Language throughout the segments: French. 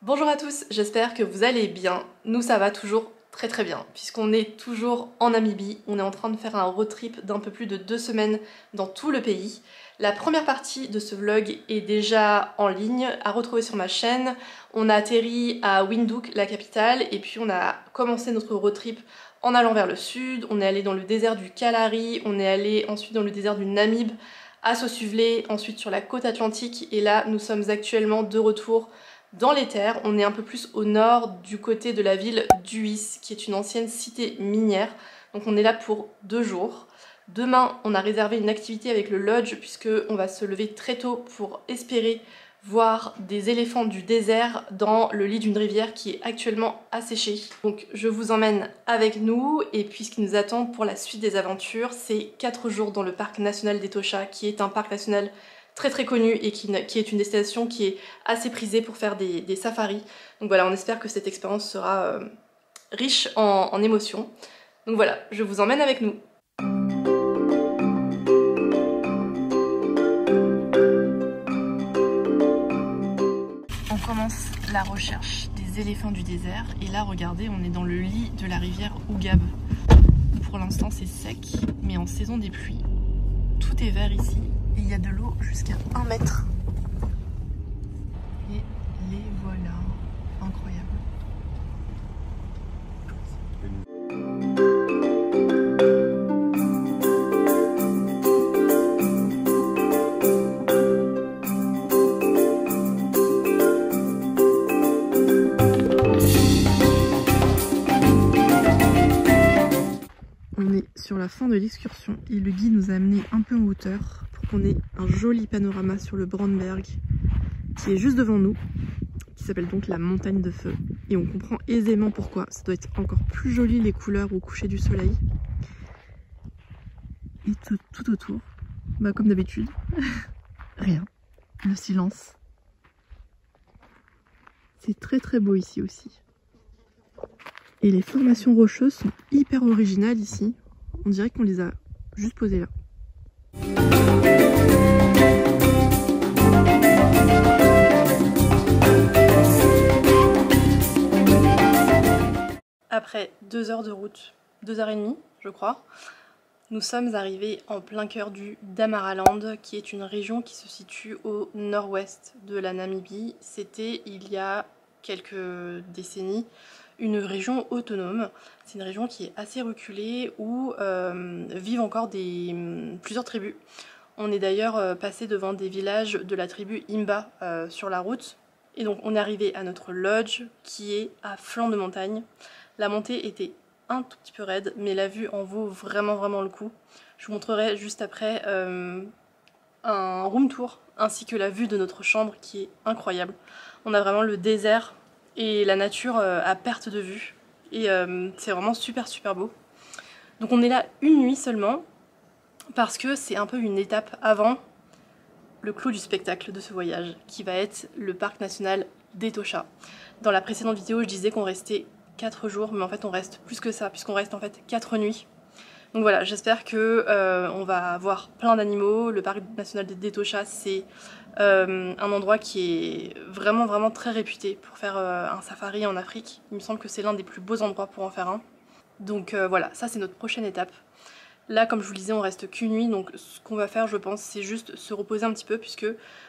Bonjour à tous, j'espère que vous allez bien. Nous ça va toujours très bien, puisqu'on est toujours en Namibie. On est en train de faire un road trip d'un peu plus de 2 semaines dans tout le pays. La première partie de ce vlog est déjà en ligne, à retrouver sur ma chaîne. On a atterri à Windhoek, la capitale, et puis on a commencé notre road trip en allant vers le sud. On est allé dans le désert du Kalahari, on est allé ensuite dans le désert du Namib, à Sossusvlé, ensuite sur la côte atlantique, et là nous sommes actuellement de retour dans les terres. On est un peu plus au nord du côté de la ville d'Uis, qui est une ancienne cité minière. Donc on est là pour 2 jours. Demain, on a réservé une activité avec le lodge, puisqu'on va se lever très tôt pour espérer voir des éléphants du désert dans le lit d'une rivière qui est actuellement asséchée. Donc je vous emmène avec nous, et puis ce qui nous attend pour la suite des aventures, c'est 4 jours dans le parc national d'Etosha, qui est un parc national très connu et qui est une destination qui est assez prisée pour faire des safaris. Donc voilà, on espère que cette expérience sera riche en émotions. Donc voilà, je vous emmène avec nous. On commence la recherche des éléphants du désert, et là regardez, on est dans le lit de la rivière Ougab. Pour l'instant c'est sec, mais en saison des pluies, tout est vert ici. Et il y a de l'eau jusqu'à 1 mètre. Et les voilà. Incroyable. On est sur la fin de l'excursion et le guide nous a amené un peu en hauteur pour qu'on ait un joli panorama sur le Brandberg qui est juste devant nous, qui s'appelle donc la montagne de feu. Et on comprend aisément pourquoi. Ça doit être encore plus joli les couleurs au coucher du soleil. Et tout autour, bah comme d'habitude, rien. Le silence. C'est très beau ici aussi. Et les formations rocheuses sont hyper originales ici. On dirait qu'on les a juste posées là. Après 2 heures de route, 2 heures et demie je crois, nous sommes arrivés en plein cœur du Damaraland, qui est une région qui se situe au nord-ouest de la Namibie. C'était il y a quelques décennies une région autonome. C'est une région qui est assez reculée où vivent encore plusieurs tribus. On est d'ailleurs passé devant des villages de la tribu Imba sur la route. Et donc on est arrivé à notre lodge qui est à flanc de montagne. La montée était un tout petit peu raide, mais la vue en vaut vraiment le coup. Je vous montrerai juste après un room tour ainsi que la vue de notre chambre qui est incroyable. On a vraiment le désert et la nature à perte de vue, et c'est vraiment super beau. Donc on est là une nuit seulement parce que c'est un peu une étape avant le clou du spectacle de ce voyage, qui va être le parc national d'Etosha. Dans la précédente vidéo je disais qu'on restait 4 jours, mais en fait on reste plus que ça, puisqu'on reste en fait 4 nuits. Donc voilà, j'espère que on va voir plein d'animaux. Le parc national d'Etosha, c'est un endroit qui est vraiment très réputé pour faire un safari en Afrique. Il me semble que c'est l'un des plus beaux endroits pour en faire un. Donc voilà, ça c'est notre prochaine étape. Là, comme je vous le disais, on reste qu'une nuit, donc ce qu'on va faire, je pense, c'est juste se reposer un petit peu, puisque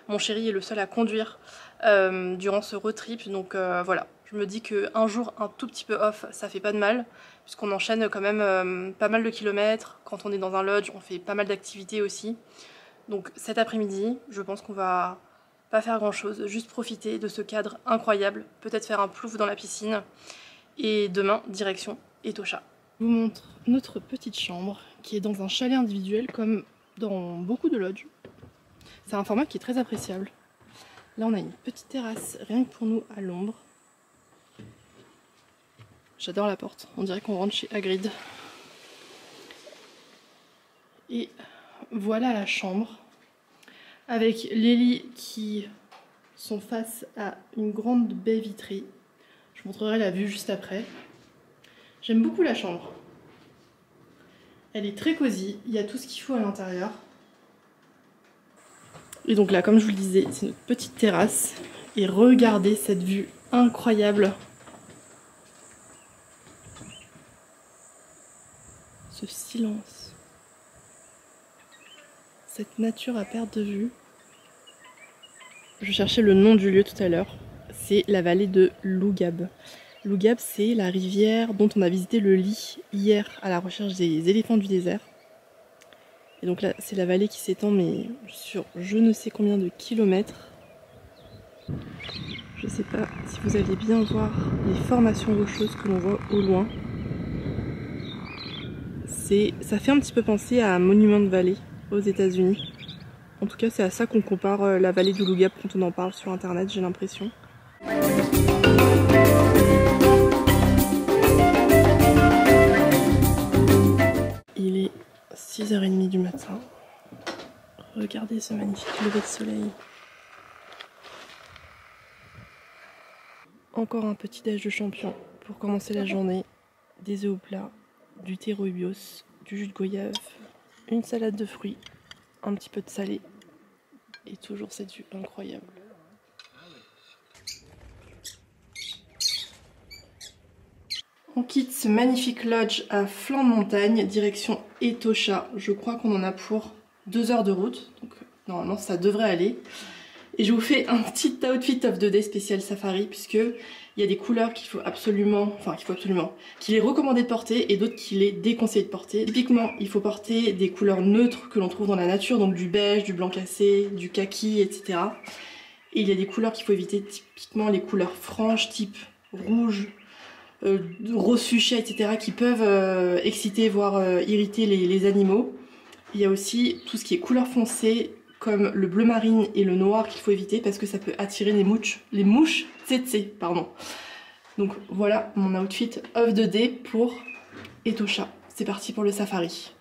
mon chéri est le seul à conduire durant ce road trip. Donc voilà, je me dis qu'un jour un tout petit peu off, ça fait pas de mal, puisqu'on enchaîne quand même pas mal de kilomètres. Quand on est dans un lodge, on fait pas mal d'activités aussi. Donc cet après-midi, je pense qu'on va pas faire grand chose, juste profiter de ce cadre incroyable, peut-être faire un plouf dans la piscine, et demain, direction Etosha. Je vous montre notre petite chambre qui est dans un chalet individuel comme dans beaucoup de lodges. C'est un format qui est très appréciable. Là on a une petite terrasse rien que pour nous à l'ombre. J'adore la porte, on dirait qu'on rentre chez Hagrid. Et voilà la chambre avec les lits qui sont face à une grande baie vitrée. Je vous montrerai la vue juste après. J'aime beaucoup la chambre. Elle est très cosy, il y a tout ce qu'il faut à l'intérieur. Et donc là, comme je vous le disais, c'est notre petite terrasse. Et regardez cette vue Incroyable. Ce silence. Cette nature à perte de vue. Je cherchais le nom du lieu tout à l'heure. C'est la vallée de Lougab. Lougab, c'est la rivière dont on a visité le lit hier à la recherche des éléphants du désert. Et donc là, c'est la vallée qui s'étend, mais sur je ne sais combien de kilomètres. Je ne sais pas si vous allez bien voir les formations rocheuses que l'on voit au loin. Ça fait un petit peu penser à Monument Valley aux États-Unis. En tout cas, c'est à ça qu'on compare la vallée du Lougab quand on en parle sur internet, j'ai l'impression. Il est 6h30 du matin. Regardez ce magnifique lever de soleil. Encore un petit déj de champion pour commencer la journée. Des œufs au plat, du thé rooibos, du jus de goyave, une salade de fruits, un petit peu de salé et toujours cette vue incroyable. On quitte ce magnifique lodge à flanc de montagne, direction Etosha. Je crois qu'on en a pour 2 heures de route, donc normalement ça devrait aller. Et je vous fais un petit outfit of the day spécial safari, puisque il y a des couleurs qu'il est recommandé de porter et d'autres qu'il est déconseillé de porter. Typiquement, il faut porter des couleurs neutres que l'on trouve dans la nature, donc du beige, du blanc cassé, du kaki, etc. Et il y a des couleurs qu'il faut éviter, typiquement les couleurs franches, type rouge, rose fuchsia, etc. qui peuvent exciter, voire irriter les animaux. Il y a aussi tout ce qui est couleur foncée, comme le bleu marine et le noir qu'il faut éviter parce que ça peut attirer les mouches tsetse, pardon. Donc voilà mon outfit of the day pour Etosha. C'est parti pour le safari.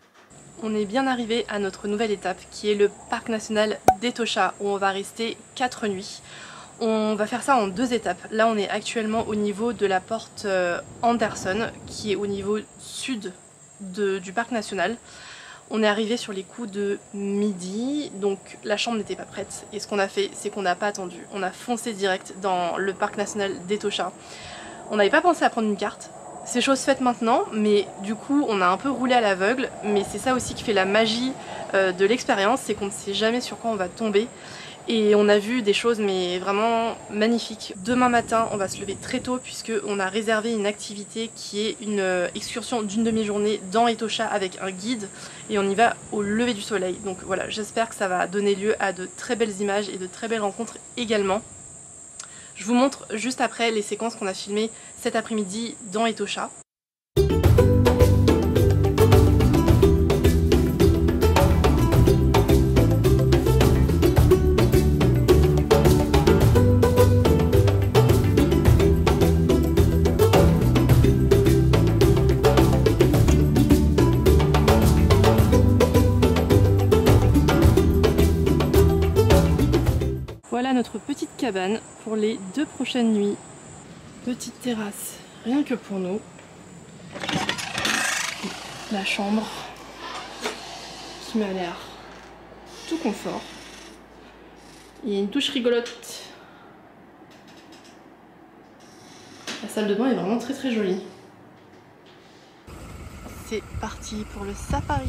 On est bien arrivé à notre nouvelle étape qui est le parc national d'Etosha où on va rester 4 nuits. On va faire ça en 2 étapes. Là on est actuellement au niveau de la porte Anderson qui est au niveau sud du parc national. On est arrivé sur les coups de midi, donc la chambre n'était pas prête. Et ce qu'on a fait, c'est qu'on n'a pas attendu. On a foncé direct dans le parc national d'Etosha. On n'avait pas pensé à prendre une carte. C'est chose faite maintenant, mais du coup on a un peu roulé à l'aveugle. Mais c'est ça aussi qui fait la magie de l'expérience, c'est qu'on ne sait jamais sur quoi on va tomber. Et on a vu des choses mais vraiment magnifiques. Demain matin, on va se lever très tôt puisqu'on a réservé une activité qui est une excursion d'une demi-journée dans Etosha avec un guide et on y va au lever du soleil. Donc voilà, j'espère que ça va donner lieu à de très belles images et de très belles rencontres également. Je vous montre juste après les séquences qu'on a filmées cet après-midi dans Etosha. Voilà notre petite cabane pour les 2 prochaines nuits. Petite terrasse, rien que pour nous. La chambre qui m'a l'air tout confort. Il y a une touche rigolote. La salle de bain est vraiment très jolie. C'est parti pour le safari.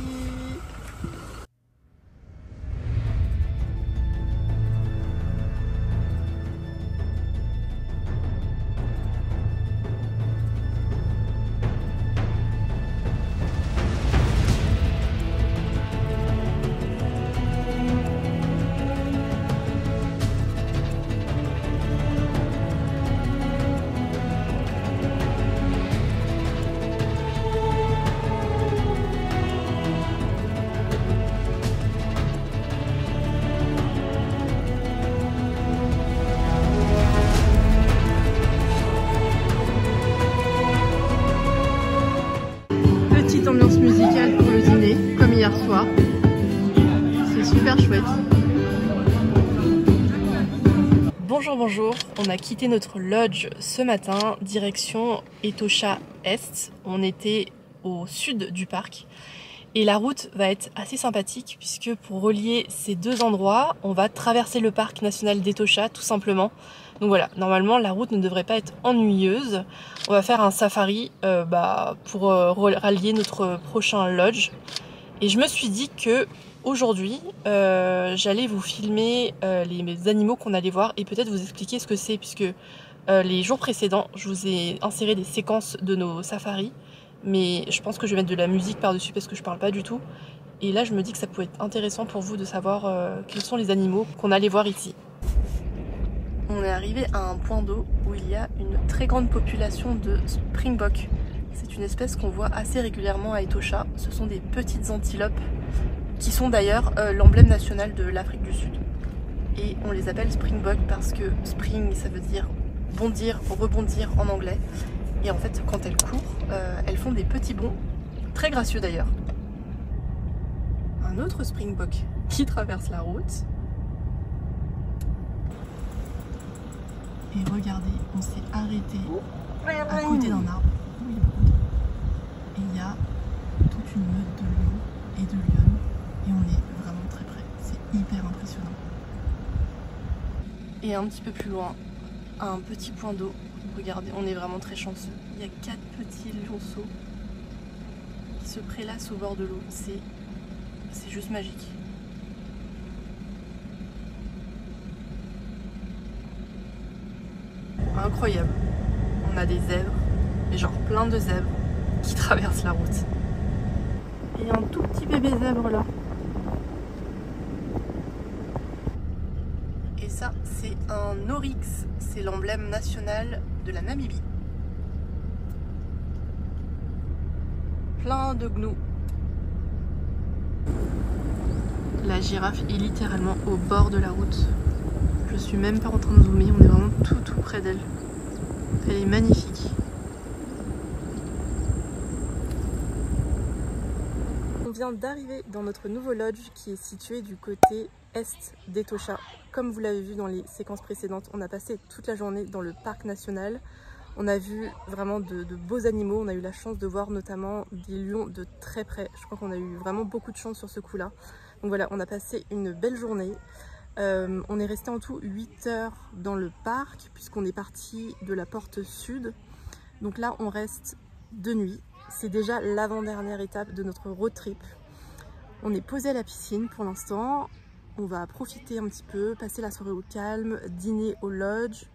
Ambiance musicale pour le dîner, comme hier soir. C'est super chouette. Bonjour, on a quitté notre lodge ce matin, direction Etosha Est. On était au sud du parc Et la route va être assez sympathique puisque pour relier ces deux endroits, on va traverser le parc national d'Etosha tout simplement. Donc voilà, normalement la route ne devrait pas être ennuyeuse. On va faire un safari pour rallier notre prochain lodge. Et je me suis dit que aujourd'hui, j'allais vous filmer les animaux qu'on allait voir et peut-être vous expliquer ce que c'est puisque les jours précédents, je vous ai inséré des séquences de nos safaris. Mais je pense que je vais mettre de la musique par-dessus parce que je parle pas du tout. Et là, je me dis que ça pouvait être intéressant pour vous de savoir quels sont les animaux qu'on allait voir ici. On est arrivé à un point d'eau où il y a une très grande population de springbok. C'est une espèce qu'on voit assez régulièrement à Etosha. Ce sont des petites antilopes qui sont d'ailleurs l'emblème national de l'Afrique du Sud. Et on les appelle springbok parce que spring, ça veut dire bondir, rebondir en anglais. Et en fait, quand elles courent, elles font des petits bonds, très gracieux d'ailleurs. Un autre springbok qui traverse la route. Et regardez, on s'est arrêté à côté d'un arbre. Et il y a toute une meute de lions et de lionnes. Et on est vraiment très près. C'est hyper impressionnant. Et un petit peu plus loin, un petit point d'eau. Regardez, on est vraiment très chanceux. Il y a 4 petits lionceaux qui se prélassent au bord de l'eau. C'est juste magique. Incroyable. On a des zèbres, et genre plein de zèbres qui traversent la route. Et un tout petit bébé zèbre là. Et ça, c'est un oryx. C'est l'emblème national de la Namibie. Plein de gnous. La girafe est littéralement au bord de la route. Je suis même pas en train de zoomer, on est vraiment tout près d'elle. Elle est magnifique. On vient d'arriver dans notre nouveau lodge qui est situé du côté est d'Etosha. Comme vous l'avez vu dans les séquences précédentes, on a passé toute la journée dans le parc national. On a vu vraiment de beaux animaux. On a eu la chance de voir notamment des lions de très près. Je crois qu'on a eu vraiment beaucoup de chance sur ce coup-là. Donc voilà, on a passé une belle journée. On est resté en tout 8 heures dans le parc puisqu'on est parti de la porte sud. Donc là, on reste de nuit. C'est déjà l'avant-dernière étape de notre road trip. On est posé à la piscine pour l'instant. On va profiter un petit peu, passer la soirée au calme, dîner au lodge.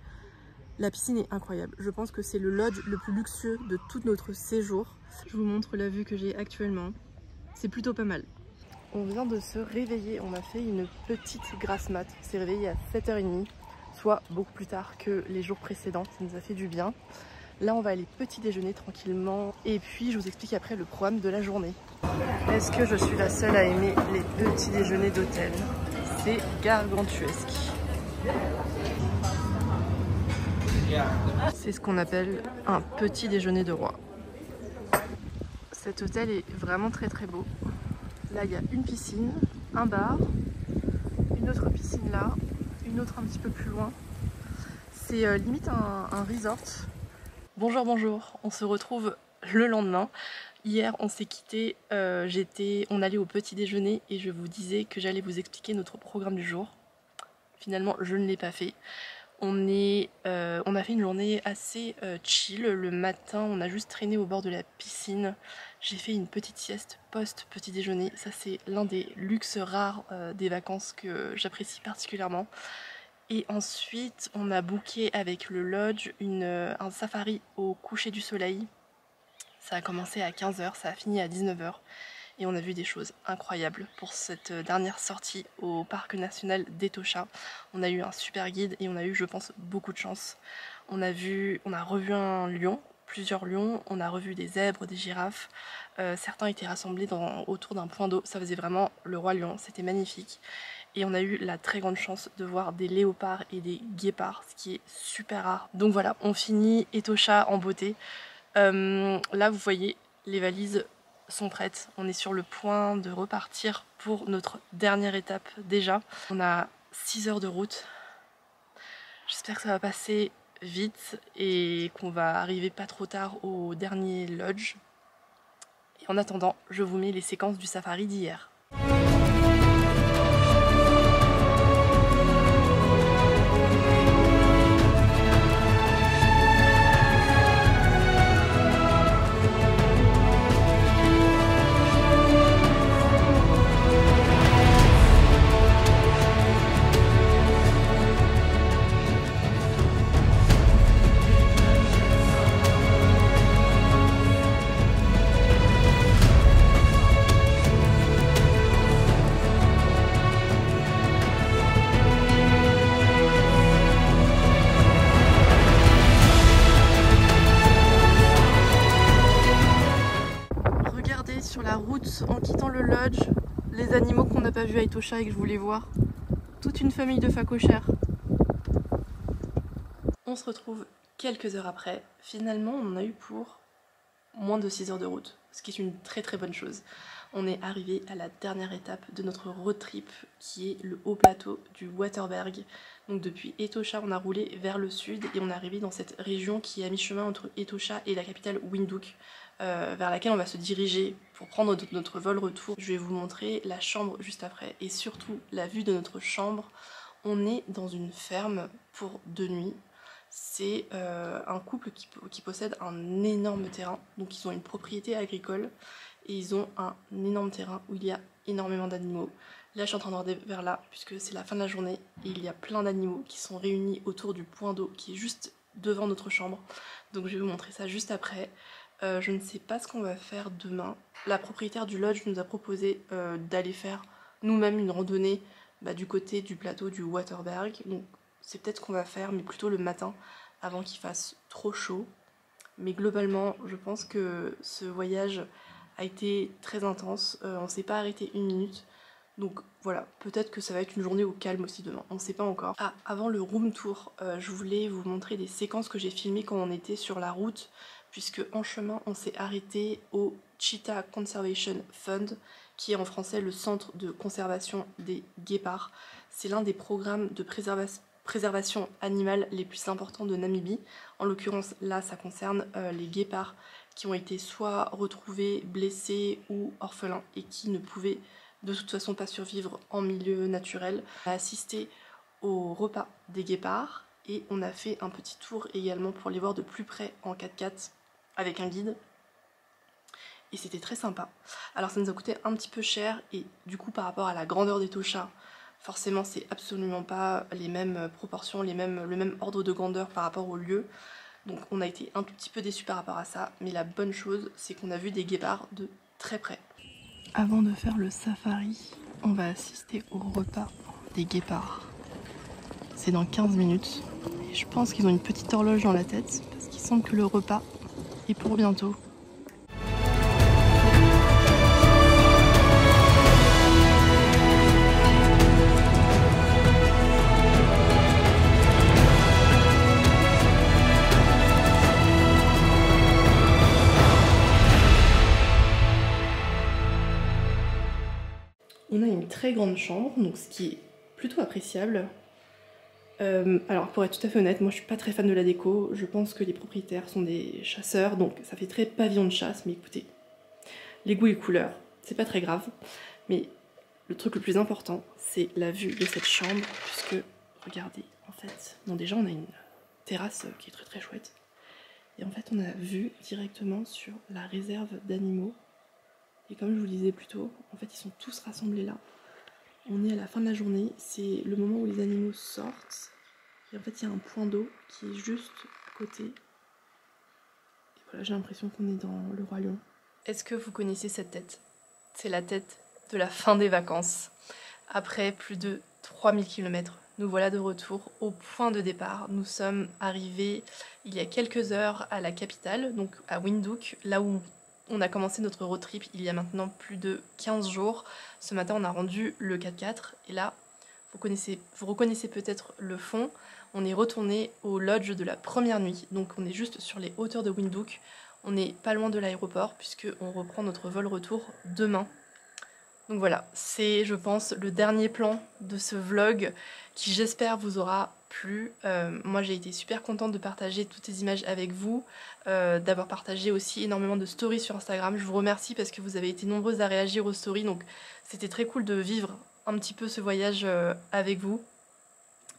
La piscine est incroyable. Je pense que c'est le lodge le plus luxueux de tout notre séjour. Je vous montre la vue que j'ai actuellement. C'est plutôt pas mal. On vient de se réveiller. On a fait une petite grasse mat. On s'est réveillé à 7h30, soit beaucoup plus tard que les jours précédents. Ça nous a fait du bien. Là, on va aller petit déjeuner tranquillement. Et puis, je vous explique après le programme de la journée. Est-ce que je suis la seule à aimer les petits déjeuners d'hôtel? C'est gargantuesque. C'est ce qu'on appelle un petit déjeuner de roi. Cet hôtel est vraiment très beau. Là, il y a une piscine, un bar, une autre piscine là, une autre un petit peu plus loin. C'est limite un resort. Bonjour, on se retrouve le lendemain. Hier, on s'est quitté, on allait au petit déjeuner et je vous disais que j'allais vous expliquer notre programme du jour. Finalement, je ne l'ai pas fait. On a fait une journée assez chill. Le matin, on a juste traîné au bord de la piscine. J'ai fait une petite sieste post-petit déjeuner. Ça, c'est l'un des luxes rares des vacances que j'apprécie particulièrement. Et ensuite, on a booké avec le lodge un safari au coucher du soleil. Ça a commencé à 15h, ça a fini à 19h. Et on a vu des choses incroyables pour cette dernière sortie au parc national d'Etosha. On a eu un super guide et on a eu, je pense, beaucoup de chance. On a revu un lion, plusieurs lions, on a revu des zèbres, des girafes. Certains étaient rassemblés autour d'un point d'eau. Ça faisait vraiment le roi lion, c'était magnifique. Et on a eu la très grande chance de voir des léopards et des guépards, ce qui est super rare. Donc voilà, on finit Etosha en beauté. Là, vous voyez, les valises sont prêtes. On est sur le point de repartir pour notre dernière étape déjà. On a 6 heures de route. J'espère que ça va passer vite et qu'on va arriver pas trop tard au dernier lodge. Et en attendant, je vous mets les séquences du safari d'hier. Sur la route, en quittant le lodge, les animaux qu'on n'a pas vus à Etosha et que je voulais voir. Toute une famille de phacochères. On se retrouve quelques heures après. Finalement, on en a eu pour moins de 6 heures de route, ce qui est une très très bonne chose. On est arrivé à la dernière étape de notre road trip, qui est le haut plateau du Waterberg. Donc depuis Etosha, on a roulé vers le sud et on est arrivé dans cette région qui est à mi-chemin entre Etosha et la capitale Windhoek, vers laquelle on va se diriger pour prendre notre vol retour. Je vais vous montrer la chambre juste après et surtout la vue de notre chambre. On est dans une ferme pour 2 nuits. C'est un couple qui possède un énorme terrain, donc ils ont une propriété agricole et ils ont un énorme terrain où il y a énormément d'animaux. Là je suis en train de regarder vers là puisque c'est la fin de la journée et il y a plein d'animaux qui sont réunis autour du point d'eau qui est juste devant notre chambre. Donc je vais vous montrer ça juste après. Je ne sais pas ce qu'on va faire demain. La propriétaire du lodge nous a proposé d'aller faire nous-mêmes une randonnée du côté du plateau du Waterberg. Donc c'est peut-être ce qu'on va faire, mais plutôt le matin, avant qu'il fasse trop chaud. Mais globalement, je pense que ce voyage a été très intense. On ne s'est pas arrêté une minute. Donc voilà, peut-être que ça va être une journée au calme aussi demain, on ne sait pas encore. Ah, avant le room tour, je voulais vous montrer des séquences que j'ai filmées quand on était sur la route, puisque en chemin, on s'est arrêté au Cheetah Conservation Fund, qui est en français le centre de conservation des guépards. C'est l'un des programmes de préservation animale les plus importants de Namibie. En l'occurrence, là, ça concerne les guépards qui ont été soit retrouvés blessés ou orphelins et qui ne pouvaient de toute façon pas survivre en milieu naturel. On a assisté au repas des guépards et on a fait un petit tour également pour les voir de plus près en 4x4 avec un guide. Et c'était très sympa. Alors ça nous a coûté un petit peu cher et du coup par rapport à la grandeur d'Etosha, forcément c'est absolument pas les mêmes proportions, le même ordre de grandeur par rapport au lieu. Donc on a été un tout petit peu déçus par rapport à ça, mais la bonne chose c'est qu'on a vu des guépards de très près. Avant de faire le safari, on va assister au repas des guépards. C'est dans 15 minutes. Et je pense qu'ils ont une petite horloge dans la tête, parce qu'il semble que le repas est pour bientôt. On a une très grande chambre, donc ce qui est plutôt appréciable. Alors pour être tout à fait honnête, moi je suis pas très fan de la déco, je pense que les propriétaires sont des chasseurs, donc ça fait très pavillon de chasse, mais écoutez, les goûts et couleurs, c'est pas très grave, mais le truc le plus important, c'est la vue de cette chambre, puisque, regardez, en fait, bon déjà on a une terrasse qui est très très chouette, et en fait on a vue directement sur la réserve d'animaux. Et comme je vous le disais plus tôt, en fait ils sont tous rassemblés là. On est à la fin de la journée, c'est le moment où les animaux sortent. Et en fait il y a un point d'eau qui est juste à côté. Et voilà, j'ai l'impression qu'on est dans le Roi Lion. Est-ce que vous connaissez cette tête? C'est la tête de la fin des vacances. Après plus de 3000 km, nous voilà de retour au point de départ. Nous sommes arrivés il y a quelques heures à la capitale, donc à Windhoek, là où on a commencé notre road trip il y a maintenant plus de 15 jours. Ce matin, on a rendu le 4x4 et là, vous reconnaissez peut-être le fond. On est retourné au lodge de la première nuit, donc on est juste sur les hauteurs de Windhoek. On n'est pas loin de l'aéroport puisqu'on reprend notre vol retour demain. Donc voilà, c'est je pense le dernier plan de ce vlog qui j'espère vous aura plu. Moi j'ai été super contente de partager toutes ces images avec vous, d'avoir partagé aussi énormément de stories sur Instagram. Je vous remercie parce que vous avez été nombreuses à réagir aux stories, donc c'était très cool de vivre un petit peu ce voyage avec vous.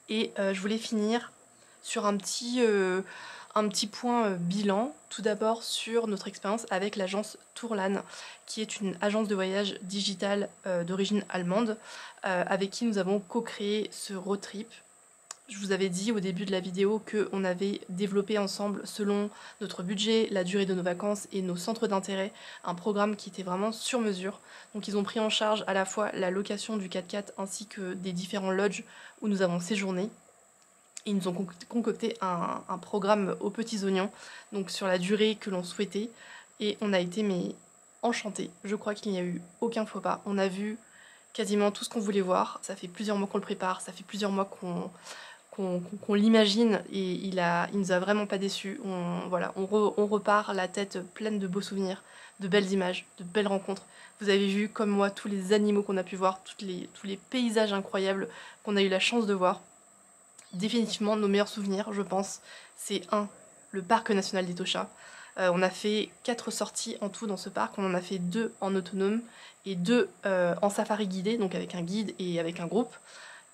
Et je voulais finir sur un petit point bilan, tout d'abord sur notre expérience avec l'agence Tourlan, qui est une agence de voyage digitale d'origine allemande, avec qui nous avons co-créé ce road trip. Je vous avais dit au début de la vidéo qu'on avait développé ensemble, selon notre budget, la durée de nos vacances et nos centres d'intérêt, un programme qui était vraiment sur mesure. Donc ils ont pris en charge à la fois la location du 4x4 ainsi que des différents lodges où nous avons séjourné. Ils nous ont concocté un programme aux petits oignons, donc sur la durée que l'on souhaitait, et on a été enchantés. Je crois qu'il n'y a eu aucun faux pas. On a vu quasiment tout ce qu'on voulait voir. Ça fait plusieurs mois qu'on le prépare, ça fait plusieurs mois qu'on l'imagine, et il nous a vraiment pas déçus. On repart la tête pleine de beaux souvenirs, de belles images, de belles rencontres. Vous avez vu, comme moi, tous les animaux qu'on a pu voir, tous les paysages incroyables qu'on a eu la chance de voir. Définitivement, nos meilleurs souvenirs, je pense, c'est le parc national d'Etosha. On a fait 4 sorties en tout dans ce parc. On en a fait 2 en autonome et 2 en safari guidé, donc avec un guide et avec un groupe.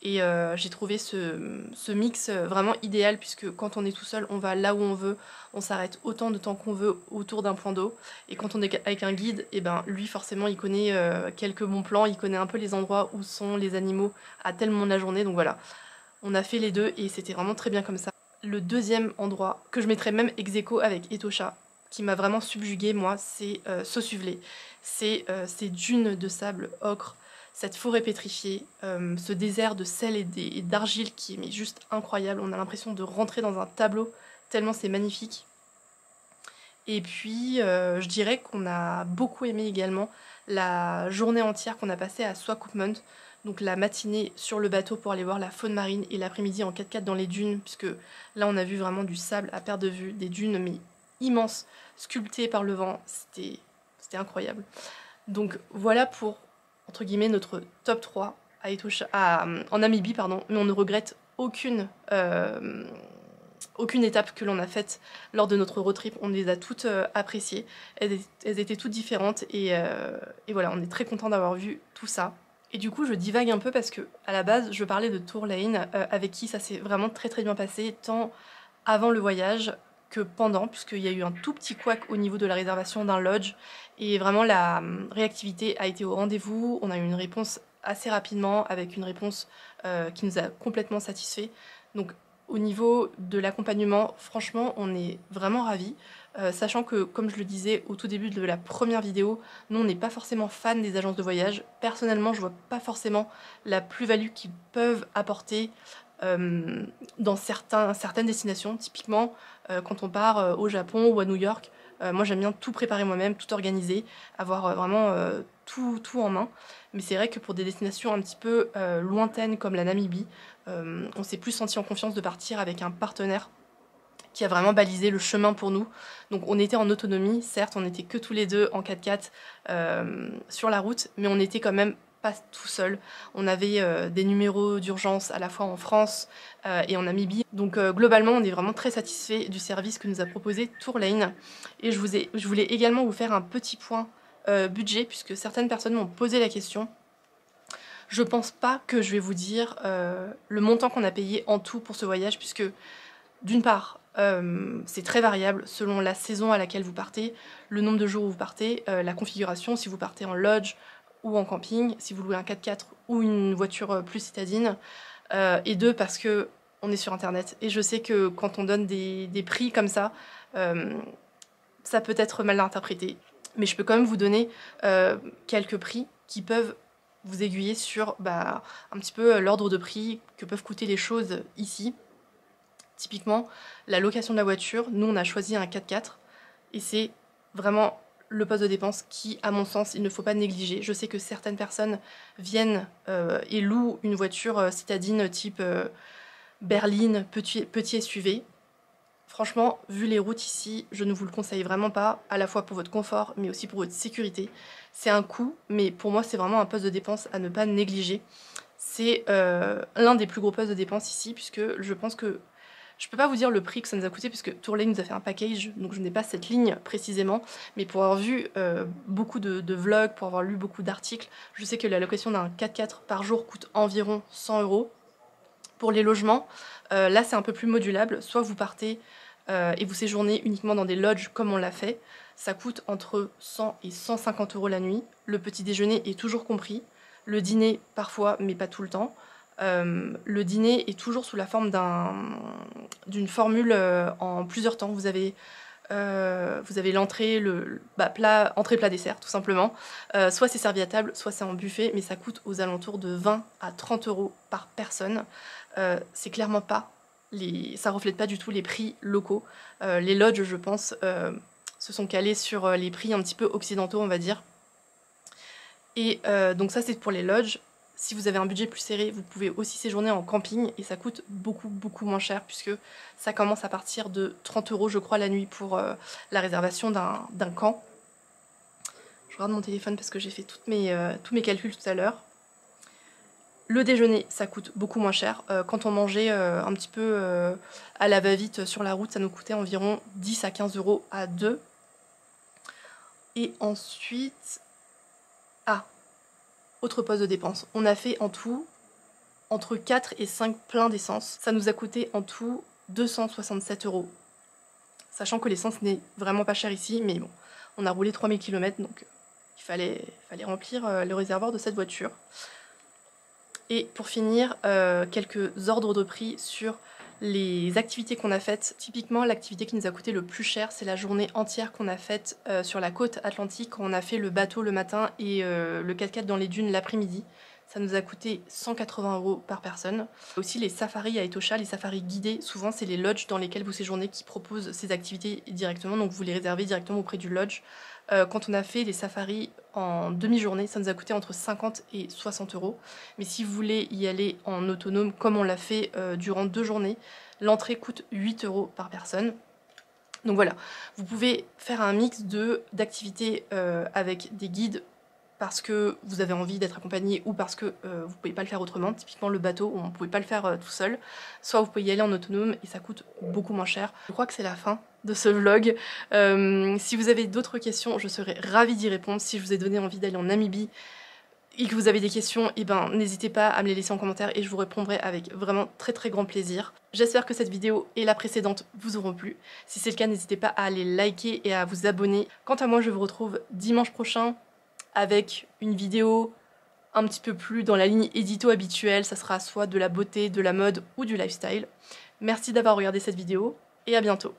Et j'ai trouvé ce mix vraiment idéal, puisque quand on est tout seul, on va là où on veut, on s'arrête autant de temps qu'on veut autour d'un point d'eau. Et quand on est avec un guide, et ben lui forcément il connaît quelques bons plans, il connaît un peu les endroits où sont les animaux à tel moment de la journée, donc voilà. On a fait les deux et c'était vraiment très bien comme ça. Le deuxième endroit, que je mettrais même ex aequo avec Etosha, qui m'a vraiment subjuguée, moi, c'est Sosuvlet. C'est ces dunes de sable ocre, cette forêt pétrifiée, ce désert de sel et d'argile qui est juste incroyable. On a l'impression de rentrer dans un tableau, tellement c'est magnifique. Et puis, je dirais qu'on a beaucoup aimé également la journée entière qu'on a passée à Swakopmund. Donc la matinée sur le bateau pour aller voir la faune marine et l'après-midi en 4x4 dans les dunes, puisque là on a vu vraiment du sable à perte de vue, des dunes mais immenses, sculptées par le vent, c'était incroyable. Donc voilà pour, entre guillemets, notre top 3 en Namibie, pardon, mais on ne regrette aucune étape que l'on a faite lors de notre road trip. On les a toutes appréciées, elles étaient toutes différentes et voilà, on est très content d'avoir vu tout ça. Et du coup, je divague un peu parce que à la base, je parlais de Tourlane, avec qui ça s'est vraiment très très bien passé, tant avant le voyage que pendant, puisqu'il y a eu un tout petit couac au niveau de la réservation d'un lodge, et vraiment la réactivité a été au rendez-vous. On a eu une réponse assez rapidement, avec une réponse qui nous a complètement satisfait. Donc au niveau de l'accompagnement, franchement, on est vraiment ravis. Sachant que, comme je le disais au tout début de la première vidéo, nous on n'est pas forcément fan des agences de voyage. Personnellement, je vois pas forcément la plus-value qu'ils peuvent apporter dans certaines destinations. Typiquement, quand on part au Japon ou à New York, moi j'aime bien tout préparer moi-même, tout organiser, avoir vraiment tout en main. Mais c'est vrai que pour des destinations un petit peu lointaines comme la Namibie, on s'est plus senti en confiance de partir avec un partenaire qui a vraiment balisé le chemin pour nous. Donc on était en autonomie, certes, on n'était que tous les deux en 4x4 sur la route, mais on était quand même pas tout seul. On avait des numéros d'urgence à la fois en France et en Namibie. Donc globalement, on est vraiment très satisfait du service que nous a proposé Tourlane. Et je voulais également vous faire un petit point budget, puisque certaines personnes m'ont posé la question. Je pense pas que je vais vous dire le montant qu'on a payé en tout pour ce voyage, puisque d'une part, c'est très variable selon la saison à laquelle vous partez, le nombre de jours où vous partez, la configuration, si vous partez en lodge ou en camping, si vous louez un 4x4 ou une voiture plus citadine. Et deux, parce que on est sur internet. Et je sais que quand on donne des prix comme ça peut être mal interprété. Mais je peux quand même vous donner quelques prix qui peuvent vous aiguiller sur un petit peu l'ordre de prix que peuvent coûter les choses ici. Typiquement, la location de la voiture, nous on a choisi un 4x4 et c'est vraiment le poste de dépense qui, à mon sens, il ne faut pas négliger. Je sais que certaines personnes viennent et louent une voiture citadine type berline, petit SUV. Franchement, vu les routes ici, je ne vous le conseille vraiment pas, à la fois pour votre confort, mais aussi pour votre sécurité. C'est un coût, mais pour moi, c'est vraiment un poste de dépense à ne pas négliger. c'est l'un des plus gros postes de dépenses ici, puisque je pense que je peux pas vous dire le prix que ça nous a coûté puisque Tourlane nous a fait un package, donc je n'ai pas cette ligne précisément, mais pour avoir vu beaucoup de vlogs, pour avoir lu beaucoup d'articles, je sais que la location d'un 4x4 par jour coûte environ 100 €. Pour les logements, là c'est un peu plus modulable, soit vous partez et vous séjournez uniquement dans des lodges comme on l'a fait, ça coûte entre 100 et 150 € la nuit, le petit déjeuner est toujours compris, le dîner parfois mais pas tout le temps. Le dîner est toujours sous la forme d'une formule en plusieurs temps. Vous avez l'entrée, plat, entrée, plat, dessert, tout simplement. Soit c'est servi à table, soit c'est en buffet, mais ça coûte aux alentours de 20 à 30 € par personne. C'est clairement pas, ça reflète pas du tout les prix locaux. Les lodges, je pense, se sont calés sur les prix un petit peu occidentaux, on va dire. Et donc ça, c'est pour les lodges. Si vous avez un budget plus serré, vous pouvez aussi séjourner en camping et ça coûte beaucoup moins cher puisque ça commence à partir de 30 € je crois la nuit pour la réservation d'un camp. Je regarde mon téléphone parce que j'ai fait tous mes calculs tout à l'heure. Le déjeuner, ça coûte beaucoup moins cher. Quand on mangeait un petit peu à la va-vite sur la route, ça nous coûtait environ 10 à 15 € à deux. Et ensuite... autre poste de dépense, on a fait en tout entre 4 et 5 pleins d'essence. Ça nous a coûté en tout 267 €. Sachant que l'essence n'est vraiment pas chère ici, mais bon, on a roulé 3000 km, donc il fallait remplir le réservoir de cette voiture. Et pour finir, quelques ordres de prix sur les activités qu'on a faites. Typiquement, l'activité qui nous a coûté le plus cher, c'est la journée entière qu'on a faite sur la côte atlantique, quand on a fait le bateau le matin et le 4x4 dans les dunes l'après-midi. Ça nous a coûté 180 € par personne. Aussi les safaris à Etosha, les safaris guidés, souvent c'est les lodges dans lesquels vous séjournez qui proposent ces activités directement, donc vous les réservez directement auprès du lodge. Quand on a fait les safaris en demi-journée, ça nous a coûté entre 50 et 60 €. Mais si vous voulez y aller en autonome, comme on l'a fait durant 2 journées, l'entrée coûte 8 € par personne. Donc voilà, vous pouvez faire un mix d'activités avec des guides parce que vous avez envie d'être accompagné ou parce que vous pouvez pas le faire autrement. Typiquement le bateau, on ne pouvait pas le faire tout seul. Soit vous pouvez y aller en autonome et ça coûte beaucoup moins cher. Je crois que c'est la fin de ce vlog. Si vous avez d'autres questions, je serais ravie d'y répondre. Si je vous ai donné envie d'aller en Namibie et que vous avez des questions, eh ben, n'hésitez pas à me les laisser en commentaire et je vous répondrai avec vraiment très grand plaisir. J'espère que cette vidéo et la précédente vous auront plu. Si c'est le cas, n'hésitez pas à aller liker et à vous abonner. Quant à moi, je vous retrouve dimanche prochain avec une vidéo un petit peu plus dans la ligne édito habituelle. Ça sera soit de la beauté, de la mode ou du lifestyle. Merci d'avoir regardé cette vidéo et à bientôt.